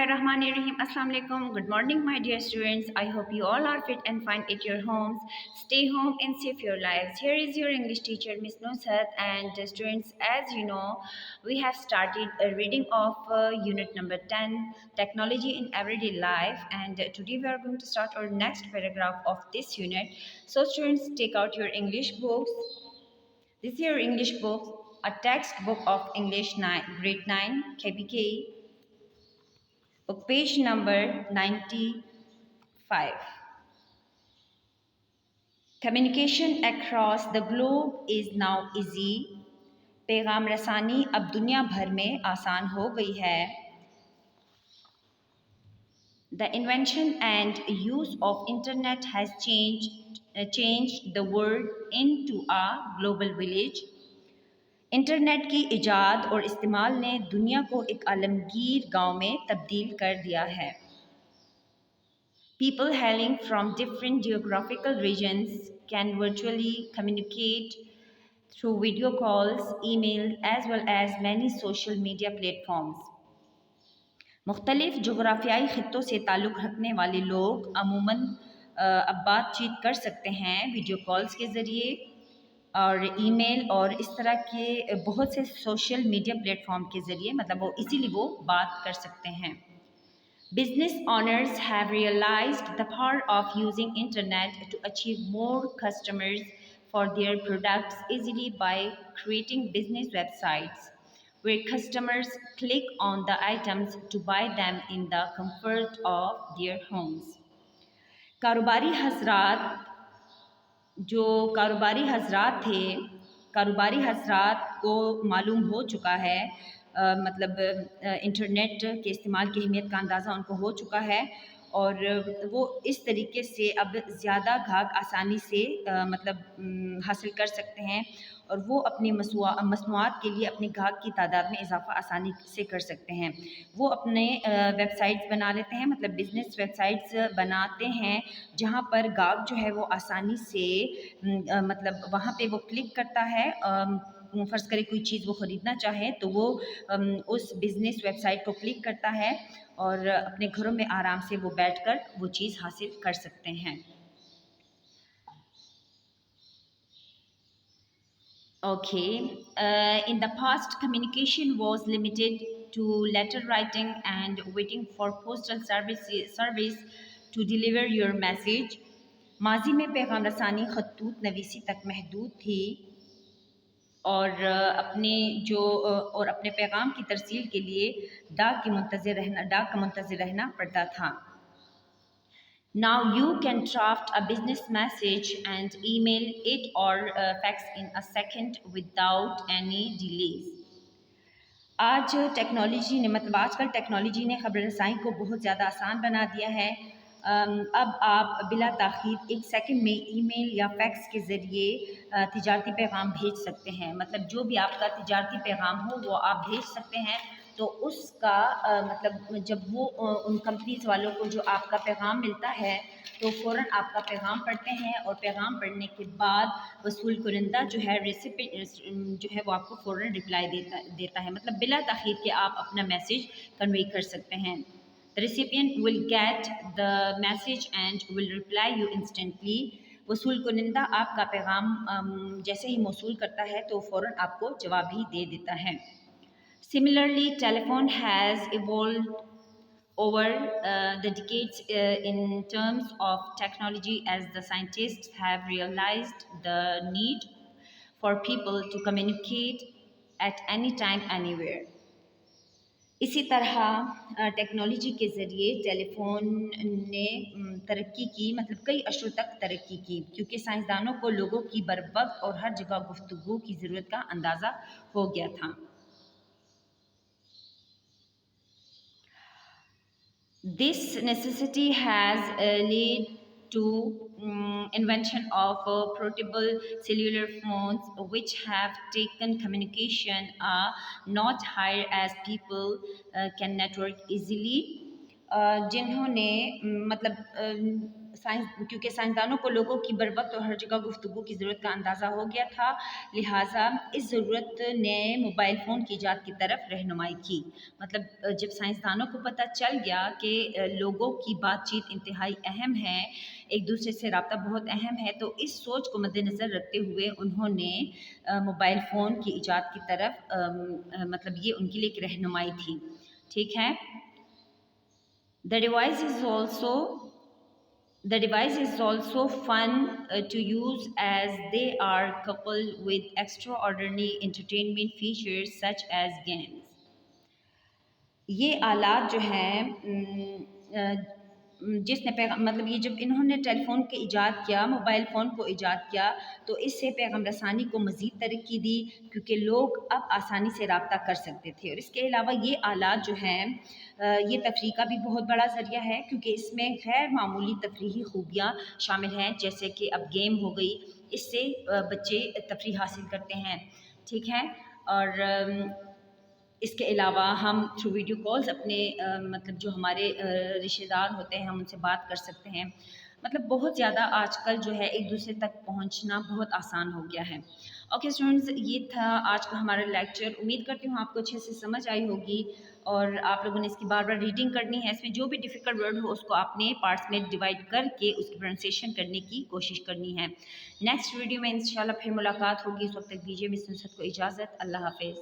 Bismillahirrahmanirrahim. Assalamu alaikum. Good morning, my dear students. I hope you all are fit and fine at your homes. Stay home and save your lives. Here is your English teacher, Miss Nusrat. And students, as you know, we have started a reading of unit number 10, Technology in Everyday Life. And today we are going to start our next paragraph of this unit. So, students, take out your English books. This is your English book, a textbook of English 9, grade 9, KPK. Page number 95. Communication across the globe is now easy. पैगाम रसानी अब दुनिया भर में आसान हो गई है. The invention and use of internet has changed the world into a global village. Internet की इजाद और इस्तेमाल ने दुनिया को एक आलमगीर गांव में तब्दील कर दिया है. People hailing from different geographical regions can virtually communicate through video calls, email, as well as many social media platforms. मुख्तलिफ जोग्राफियाई ख़ित्तों से ताल्लुक़ रखने वाले लोग अमूमन अब बातचीत कर सकते हैं वीडियो कॉल्स के ज़रिए और ईमेल और इस तरह के बहुत से सोशल मीडिया प्लेटफॉर्म के ज़रिए, मतलब वो इजीली वो बात कर सकते हैं. Business owners have realized the power of using internet to achieve more customers for their products easily by creating business websites where customers click on the items to buy them in the comfort of their homes. कारोबारी हजरात को मालूम हो चुका है, मतलब internet के इस्तेमाल की अहमियत का अंदाज़ा उनको हो चुका है और वो इस तरीके से अब ज़्यादा गाहक आसानी से हासिल कर सकते हैं और वो अपनी मसनूआत के लिए अपने गाहक की तादाद में इजाफ़ा आसानी से कर सकते हैं. वो अपने वेबसाइट्स बना लेते हैं, मतलब बिज़नेस वेबसाइट्स बनाते हैं जहाँ पर गाहक जो है वो आसानी से मतलब वहाँ पे वो क्लिक करता है. फ़र्ज़ करें कोई चीज़ वो ख़रीदना चाहे तो वो उस बिज़नेस वेबसाइट को क्लिक करता है और अपने घरों में आराम से वो बैठकर वो चीज़ हासिल कर सकते हैं. Okay, in the past, communication was limited to letter writing and waiting for postal service to deliver your message. माजी में पैगाम रसानी खतूत नवीसी तक महदूद थी और अपने पैगाम की तरसील के लिए डाक का मुंतज़िर रहना पड़ता था. Now you can draft a business message and email it or fax in a second without any delays. आजकल टेक्नोलॉजी ने ख़बर रसाई को बहुत ज़्यादा आसान बना दिया है. अब आप बिला ताख़ीर एक सेकंड में ईमेल या फैक्स के ज़रिए तिजारती पैगाम भेज सकते हैं. मतलब जो भी आपका तिजारती पैगाम हो वो आप भेज सकते हैं. तो उसका मतलब जब वो उन कंपनीज़ वालों को जो आपका पैगाम मिलता है तो फ़ौरन आपका पैगाम पढ़ते हैं और पैगाम पढ़ने के बाद वसूल कुरिंदा जो है जो है वो आपको फ़ौरन रिप्लाई देता है. मतलब बिला ताख़ीर के आप अपना मैसेज कन्वे कर सकते हैं. The recipient will get the message and will reply you instantly. वसूल कुरिंदा आपका पैगाम जैसे ही मौसूल करता है तो फ़ौरन आपको जवाब ही दे देता है. Similarly, telephone has evolved over the decades in terms of technology as the scientists have realized the need for people to communicate at any time, anywhere. इसी तरह टेक्नोलॉजी के ज़रिए टेलीफोन ने तरक्की की, मतलब कई अशरों तक तरक्की की क्योंकि साइंसदानों को लोगों की बर वक्त और हर जगह गुफ्तगू की ज़रूरत का अंदाज़ा हो गया था. This necessity has led to invention of portable cellular phones which have taken communication a notch higher as people can network easily. जिन्होंने मतलब क्योंकि साइंसदानों को लोगों की बर वक्त और हर जगह गुफ्तगू की ज़रूरत का अंदाज़ा हो गया था, लिहाजा इस ज़रूरत ने मोबाइल फ़ोन की ईजाद की तरफ रहनुमाई की। मतलब जब साइंसदानों को पता चल गया कि लोगों की बातचीत इंतहाई अहम है, एक दूसरे से रब्ता बहुत अहम है, तो इस सोच को मद्देनज़र रखते हुए उन्होंने मोबाइल फ़ोन की ईजाद की तरफ मतलब ये उनके लिए एक रहनुमाई थी। ठीक है। The device is also the device is also fun to use as they are coupled with extraordinary entertainment features such as games. ये आलात जो हैं जिसने मतलब ये जब इन्होंने टेलीफोन के ईजाद किया, मोबाइल फ़ोन को ईजाद किया, तो इससे पैगाम रसानी को मज़ीद तरक्की दी, क्योंकि लोग अब आसानी से रब्ता कर सकते थे। और इसके अलावा ये आलात जो हैं ये तफरीह का भी बहुत बड़ा ज़रिया है, क्योंकि इसमें गैर मामूली तफरीही खूबियाँ शामिल हैं, जैसे कि अब गेम हो गई, इससे बच्चे तफरीह हासिल करते हैं। ठीक है। और इसके अलावा हम थ्रू वीडियो कॉल्स अपने मतलब जो हमारे रिश्तेदार होते हैं, हम उनसे बात कर सकते हैं। मतलब बहुत ज़्यादा आजकल जो है एक दूसरे तक पहुंचना बहुत आसान हो गया है। ओके स्टूडेंट्स, ये था आज का हमारा लेक्चर। उम्मीद करती हूँ आपको अच्छे से समझ आई होगी और आप लोगों ने इसकी बार बार रीडिंग करनी है। इसमें जो भी डिफ़िकल्ट वर्ड हो उसको आपने पार्ट्स में डिवाइड करके उसकी प्रोनाउंसिएशन करने की कोशिश करनी है। नेक्स्ट वीडियो में इंशाल्लाह फिर मुलाकात होगी। उस वक्त तक दीजिए मिस नुसरत को इजाज़त। अल्लाह हाफ़िज़।